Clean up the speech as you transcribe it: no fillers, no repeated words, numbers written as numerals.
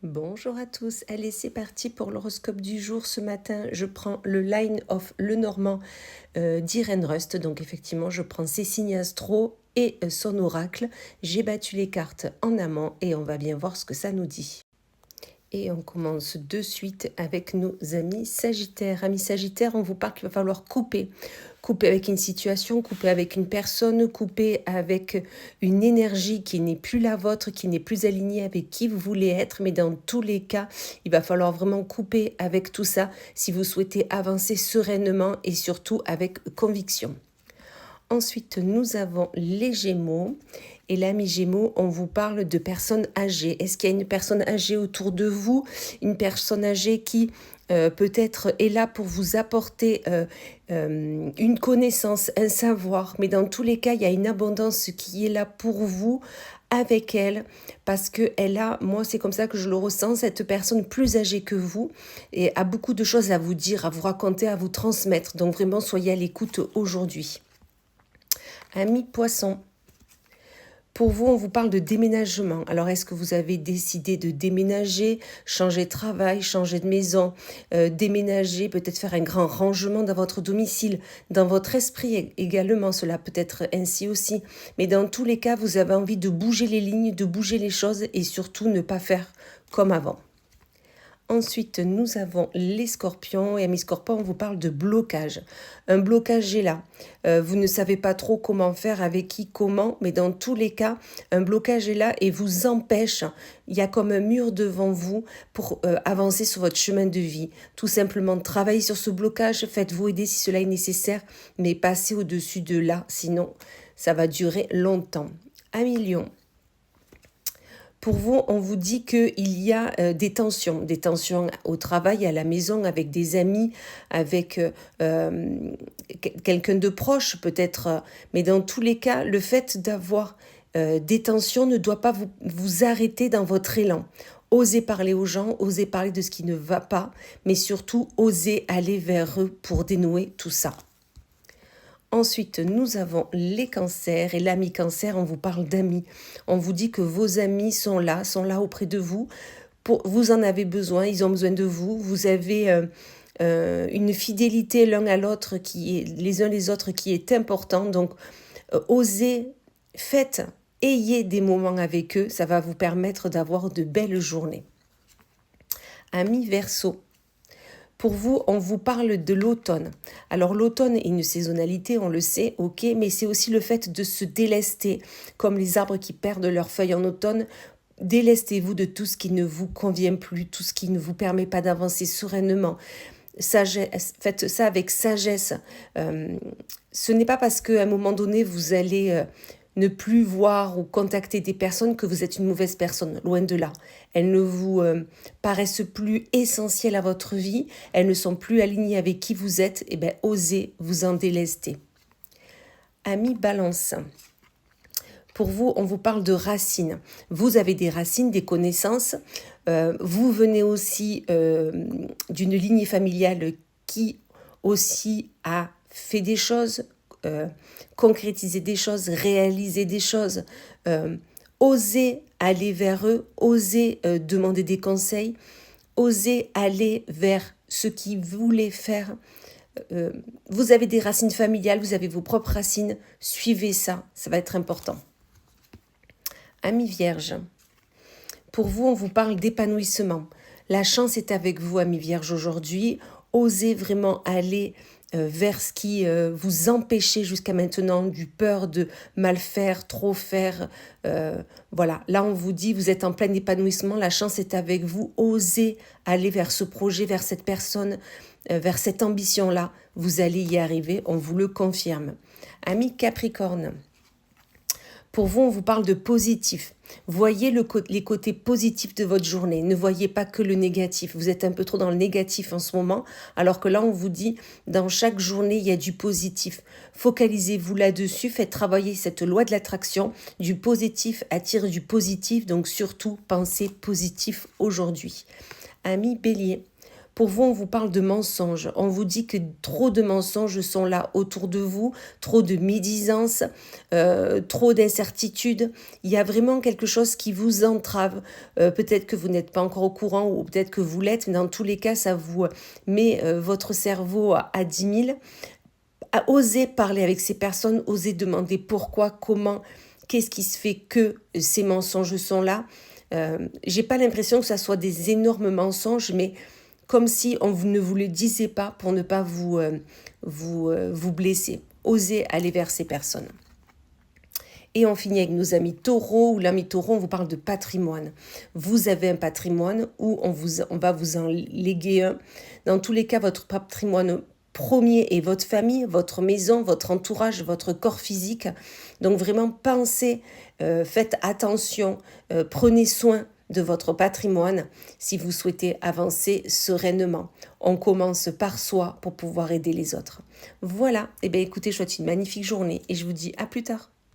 Bonjour à tous, allez c'est parti pour l'horoscope du jour. Ce matin je prends le Line of Lenormand d'Irène Rust, donc effectivement je prends ses signes astro et son oracle. J'ai battu les cartes en amont et on va bien voir ce que ça nous dit. Et on commence de suite avec nos amis Sagittaires. Amis Sagittaires, on vous parle qu'il va falloir couper. Couper avec une situation, couper avec une personne, couper avec une énergie qui n'est plus la vôtre, qui n'est plus alignée avec qui vous voulez être. Mais dans tous les cas, il va falloir vraiment couper avec tout ça si vous souhaitez avancer sereinement et surtout avec conviction. Ensuite, nous avons les Gémeaux. Et là, mes Gémeaux, on vous parle de personnes âgées. Est-ce qu'il y a une personne âgée autour de vous? Une personne âgée qui peut-être est là pour vous apporter une connaissance, un savoir. Mais dans tous les cas, il y a une abondance qui est là pour vous avec elle, parce qu'elle a, moi c'est comme ça que je le ressens, cette personne plus âgée que vous et a beaucoup de choses à vous dire, à vous raconter, à vous transmettre. Donc vraiment, soyez à l'écoute aujourd'hui. Amis Poissons, pour vous, on vous parle de déménagement. Alors, est-ce que vous avez décidé de déménager, changer de travail, changer de maison, déménager, peut-être faire un grand rangement dans votre domicile, dans votre esprit également, cela peut être ainsi aussi. Mais dans tous les cas, vous avez envie de bouger les lignes, de bouger les choses et surtout ne pas faire comme avant. Ensuite, nous avons les scorpions et à mes scorpions, on vous parle de blocage. Un blocage est là. Vous ne savez pas trop comment faire, avec qui, comment, mais dans tous les cas, un blocage est là et vous empêche. Il y a comme un mur devant vous pour avancer sur votre chemin de vie. Tout simplement, travaillez sur ce blocage, faites-vous aider si cela est nécessaire, mais passez au-dessus de là, sinon ça va durer longtemps. Amis Lions. Pour vous, on vous dit qu'il y a des tensions au travail, à la maison, avec des amis, avec quelqu'un de proche peut-être. Mais dans tous les cas, le fait d'avoir des tensions ne doit pas vous arrêter dans votre élan. Osez parler aux gens, osez parler de ce qui ne va pas, mais surtout osez aller vers eux pour dénouer tout ça. Ensuite, nous avons les cancers et l'ami cancer, on vous parle d'amis. On vous dit que vos amis sont là auprès de vous. Vous en avez besoin, ils ont besoin de vous. Vous avez une fidélité l'un à l'autre, les uns les autres, qui est importante. Donc, osez, faites, ayez des moments avec eux. Ça va vous permettre d'avoir de belles journées. Amis Verseau. Pour vous, on vous parle de l'automne. Alors l'automne est une saisonnalité, on le sait, ok, mais c'est aussi le fait de se délester, comme les arbres qui perdent leurs feuilles en automne. Délestez-vous de tout ce qui ne vous convient plus, tout ce qui ne vous permet pas d'avancer sereinement. Faites ça avec sagesse. Ce n'est pas parce qu'à un moment donné, vous allez ne plus voir ou contacter des personnes que vous êtes une mauvaise personne, loin de là. Elles ne vous paraissent plus essentielles à votre vie, elles ne sont plus alignées avec qui vous êtes, et bien osez vous en délester. Amis Balance. Pour vous, on vous parle de racines. Vous avez des racines, des connaissances. Vous venez aussi d'une lignée familiale qui aussi a fait des choses, concrétiser des choses, réaliser des choses. Osez aller vers eux, osez demander des conseils, osez aller vers ce qu'ils voulaient faire. Vous avez des racines familiales, vous avez vos propres racines, suivez ça, ça va être important. Amis Vierges, pour vous, on vous parle d'épanouissement. La chance est avec vous, amis Vierges, aujourd'hui. Osez vraiment aller vers ce qui vous empêchait jusqu'à maintenant, du peur de mal faire, trop faire. Voilà, là on vous dit, vous êtes en plein épanouissement, la chance est avec vous. Osez aller vers ce projet, vers cette personne, vers cette ambition-là. Vous allez y arriver, on vous le confirme. Amis Capricorne. Pour vous, on vous parle de positif. Voyez les côtés positifs de votre journée. Ne voyez pas que le négatif. Vous êtes un peu trop dans le négatif en ce moment, alors que là, on vous dit, dans chaque journée, il y a du positif. Focalisez-vous là-dessus, faites travailler cette loi de l'attraction. Du positif attire du positif, donc surtout, pensez positif aujourd'hui. Amis Bélier. Pour vous, on vous parle de mensonges. On vous dit que trop de mensonges sont là autour de vous, trop de médisance, trop d'incertitudes. Il y a vraiment quelque chose qui vous entrave. Peut-être que vous n'êtes pas encore au courant ou peut-être que vous l'êtes, mais dans tous les cas, ça vous met votre cerveau à 10 000. À oser parler avec ces personnes, oser demander pourquoi, comment, qu'est-ce qui se fait que ces mensonges sont là. J'ai pas l'impression que ça soit des énormes mensonges, mais comme si on ne vous le disait pas pour ne pas vous blesser. Osez aller vers ces personnes. Et on finit avec nos amis taureaux, où l'ami taureau, on vous parle de patrimoine. Vous avez un patrimoine où on va vous en léguer un. Dans tous les cas, votre patrimoine premier est votre famille, votre maison, votre entourage, votre corps physique. Donc vraiment, pensez, faites attention, prenez soin de votre patrimoine si vous souhaitez avancer sereinement. On commence par soi pour pouvoir aider les autres. Voilà, et bien écoutez, je vous souhaite une magnifique journée et je vous dis à plus tard.